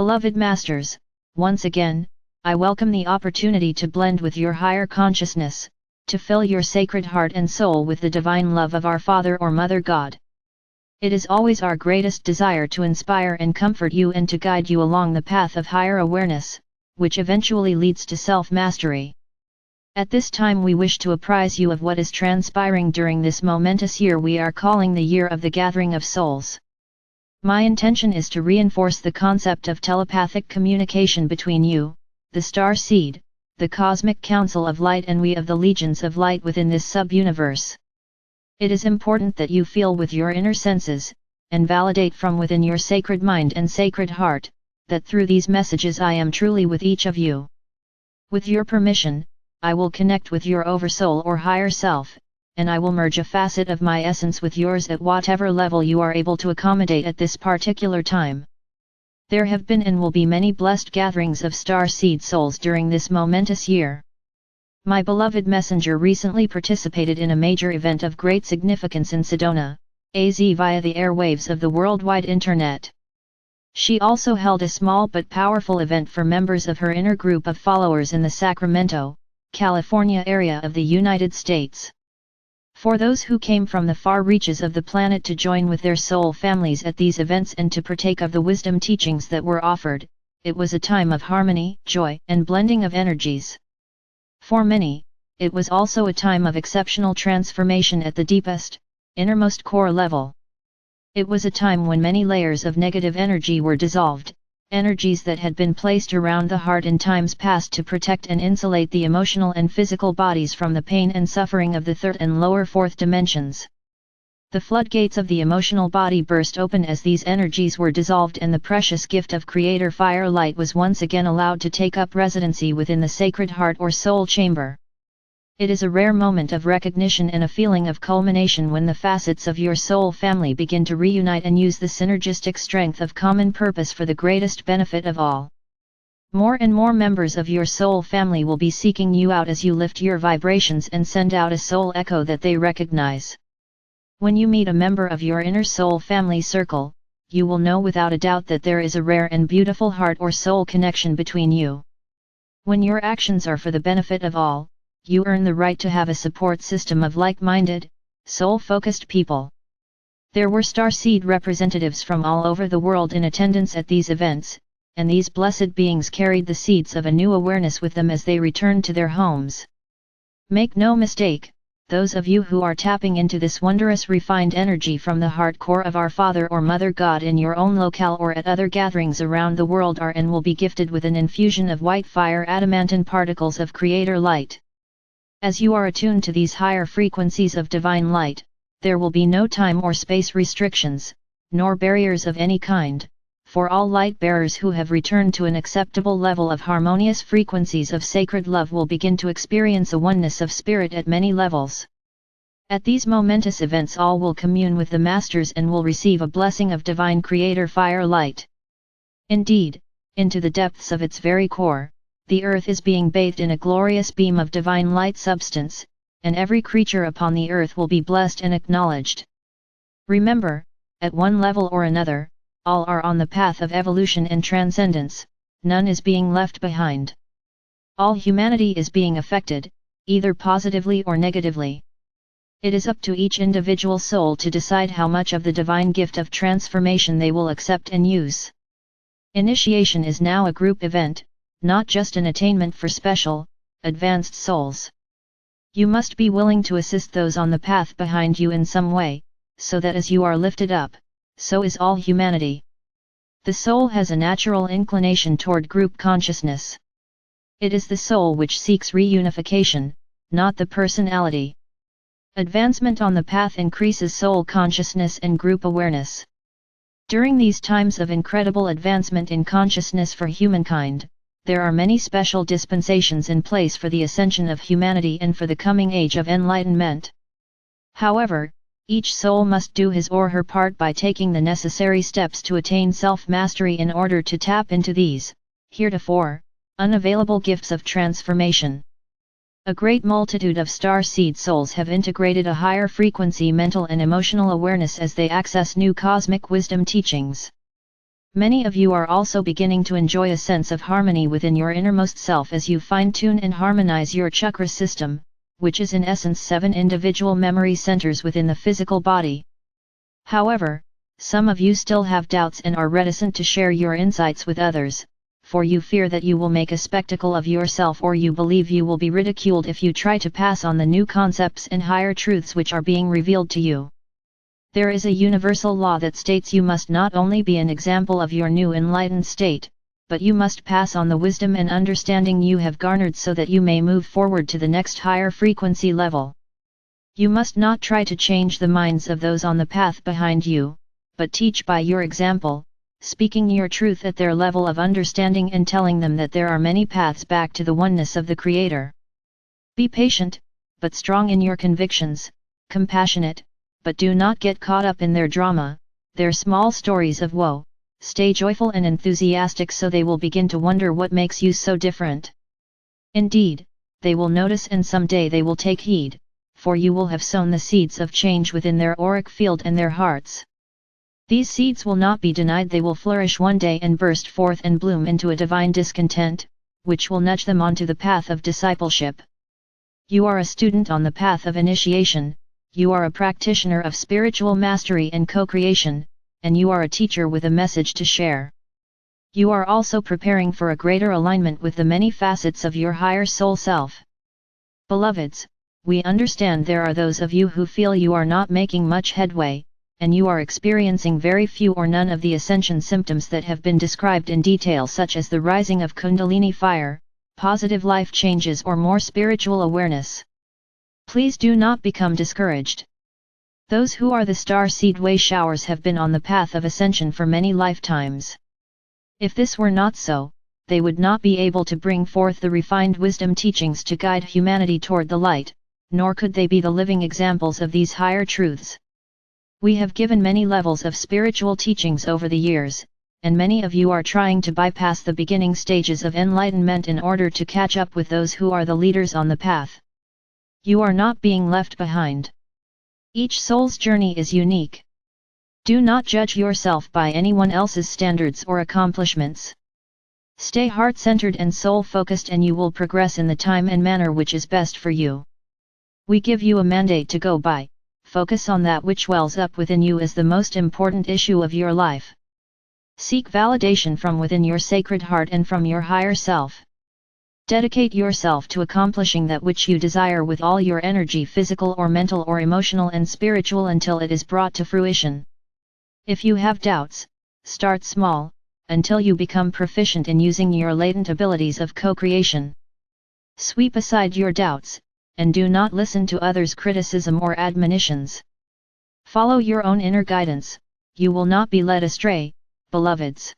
Beloved Masters, once again, I welcome the opportunity to blend with your higher consciousness, to fill your sacred heart and soul with the divine love of our Father or Mother God. It is always our greatest desire to inspire and comfort you and to guide you along the path of higher awareness, which eventually leads to self-mastery. At this time we wish to apprise you of what is transpiring during this momentous year we are calling the Year of the Gathering of Souls. My intention is to reinforce the concept of telepathic communication between you, the star seed, the cosmic council of light and we of the legions of light within this sub-universe. It is important that you feel with your inner senses, and validate from within your sacred mind and sacred heart, that through these messages I am truly with each of you. With your permission, I will connect with your oversoul or higher self, and I will merge a facet of my essence with yours at whatever level you are able to accommodate at this particular time. There have been and will be many blessed gatherings of star seed souls during this momentous year. My beloved messenger recently participated in a major event of great significance in Sedona, AZ via the airwaves of the worldwide internet. She also held a small but powerful event for members of her inner group of followers in the Sacramento, California area of the United States. For those who came from the far reaches of the planet to join with their soul families at these events and to partake of the wisdom teachings that were offered, it was a time of harmony, joy, and blending of energies. For many, it was also a time of exceptional transformation at the deepest, innermost core level. It was a time when many layers of negative energy were dissolved, energies that had been placed around the heart in times past to protect and insulate the emotional and physical bodies from the pain and suffering of the third and lower fourth dimensions. The floodgates of the emotional body burst open as these energies were dissolved and the precious gift of Creator Fire Light was once again allowed to take up residency within the sacred heart or soul chamber. It is a rare moment of recognition and a feeling of culmination when the facets of your soul family begin to reunite and use the synergistic strength of common purpose for the greatest benefit of all. More and more members of your soul family will be seeking you out as you lift your vibrations and send out a soul echo that they recognize. When you meet a member of your inner soul family circle, you will know without a doubt that there is a rare and beautiful heart or soul connection between you. When your actions are for the benefit of all, you earn the right to have a support system of like-minded, soul-focused people. There were starseed representatives from all over the world in attendance at these events, and these blessed beings carried the seeds of a new awareness with them as they returned to their homes. Make no mistake, those of you who are tapping into this wondrous refined energy from the heart core of our Father or Mother God in your own locale or at other gatherings around the world are and will be gifted with an infusion of white fire adamantine particles of Creator Light. As you are attuned to these higher frequencies of divine light, there will be no time or space restrictions, nor barriers of any kind, for all light bearers who have returned to an acceptable level of harmonious frequencies of sacred love will begin to experience a oneness of spirit at many levels. At these momentous events all will commune with the Masters and will receive a blessing of divine Creator Fire Light. Indeed, into the depths of its very core, the earth is being bathed in a glorious beam of divine light substance, and every creature upon the earth will be blessed and acknowledged. Remember, at one level or another, all are on the path of evolution and transcendence, none is being left behind. All humanity is being affected, either positively or negatively. It is up to each individual soul to decide how much of the divine gift of transformation they will accept and use. Initiation is now a group event, not just an attainment for special, advanced souls. You must be willing to assist those on the path behind you in some way, so that as you are lifted up, so is all humanity. The soul has a natural inclination toward group consciousness. It is the soul which seeks reunification, not the personality. Advancement on the path increases soul consciousness and group awareness. During these times of incredible advancement in consciousness for humankind, there are many special dispensations in place for the ascension of humanity and for the coming age of enlightenment. However, each soul must do his or her part by taking the necessary steps to attain self-mastery in order to tap into these, heretofore, unavailable gifts of transformation. A great multitude of star seed souls have integrated a higher frequency mental and emotional awareness as they access new cosmic wisdom teachings. Many of you are also beginning to enjoy a sense of harmony within your innermost self as you fine-tune and harmonize your chakra system, which is in essence 7 individual memory centers within the physical body. However, some of you still have doubts and are reticent to share your insights with others, for you fear that you will make a spectacle of yourself, or you believe you will be ridiculed if you try to pass on the new concepts and higher truths which are being revealed to you. There is a universal law that states you must not only be an example of your new enlightened state, but you must pass on the wisdom and understanding you have garnered so that you may move forward to the next higher frequency level. You must not try to change the minds of those on the path behind you, but teach by your example, speaking your truth at their level of understanding and telling them that there are many paths back to the oneness of the Creator. Be patient, but strong in your convictions, compassionate, but do not get caught up in their drama, their small stories of woe. Stay joyful and enthusiastic so they will begin to wonder what makes you so different. Indeed, they will notice and someday they will take heed, for you will have sown the seeds of change within their auric field and their hearts. These seeds will not be denied, they will flourish one day and burst forth and bloom into a divine discontent, which will nudge them onto the path of discipleship. You are a student on the path of initiation, you are a practitioner of spiritual mastery and co-creation, and you are a teacher with a message to share. You are also preparing for a greater alignment with the many facets of your higher soul self. Beloveds, we understand there are those of you who feel you are not making much headway, and you are experiencing very few or none of the ascension symptoms that have been described in detail, such as the rising of Kundalini fire, positive life changes, or more spiritual awareness. Please do not become discouraged. Those who are the star seed way showers have been on the path of ascension for many lifetimes. If this were not so, they would not be able to bring forth the refined wisdom teachings to guide humanity toward the light, nor could they be the living examples of these higher truths. We have given many levels of spiritual teachings over the years, and many of you are trying to bypass the beginning stages of enlightenment in order to catch up with those who are the leaders on the path. You are not being left behind. Each soul's journey is unique. Do not judge yourself by anyone else's standards or accomplishments. Stay heart-centered and soul-focused, and you will progress in the time and manner which is best for you. We give you a mandate to go by. Focus on that which wells up within you as the most important issue of your life. Seek validation from within your sacred heart and from your higher self. Dedicate yourself to accomplishing that which you desire with all your energy, physical or mental or emotional and spiritual, until it is brought to fruition. If you have doubts, start small, until you become proficient in using your latent abilities of co-creation. Sweep aside your doubts, and do not listen to others' criticism or admonitions. Follow your own inner guidance, you will not be led astray, beloveds.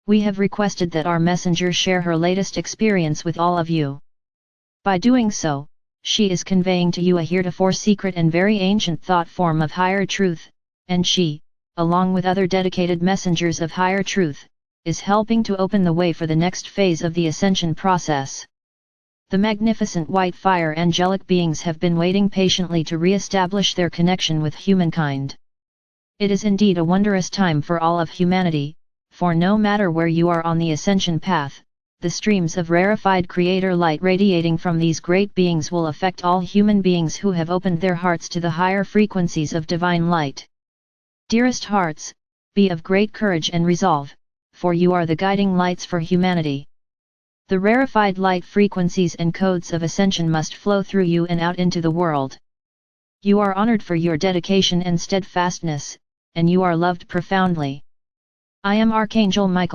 We have requested that our messenger share her latest experience with all of you. By doing so, she is conveying to you a heretofore secret and very ancient thought form of higher truth, and she, along with other dedicated messengers of higher truth, is helping to open the way for the next phase of the ascension process. The magnificent white fire angelic beings have been waiting patiently to re-establish their connection with humankind. It is indeed a wondrous time for all of humanity, for no matter where you are on the ascension path, the streams of rarefied creator light radiating from these great beings will affect all human beings who have opened their hearts to the higher frequencies of divine light. Dearest hearts, be of great courage and resolve, for you are the guiding lights for humanity. The rarefied light frequencies and codes of ascension must flow through you and out into the world. You are honored for your dedication and steadfastness, and you are loved profoundly. I am Archangel Michael.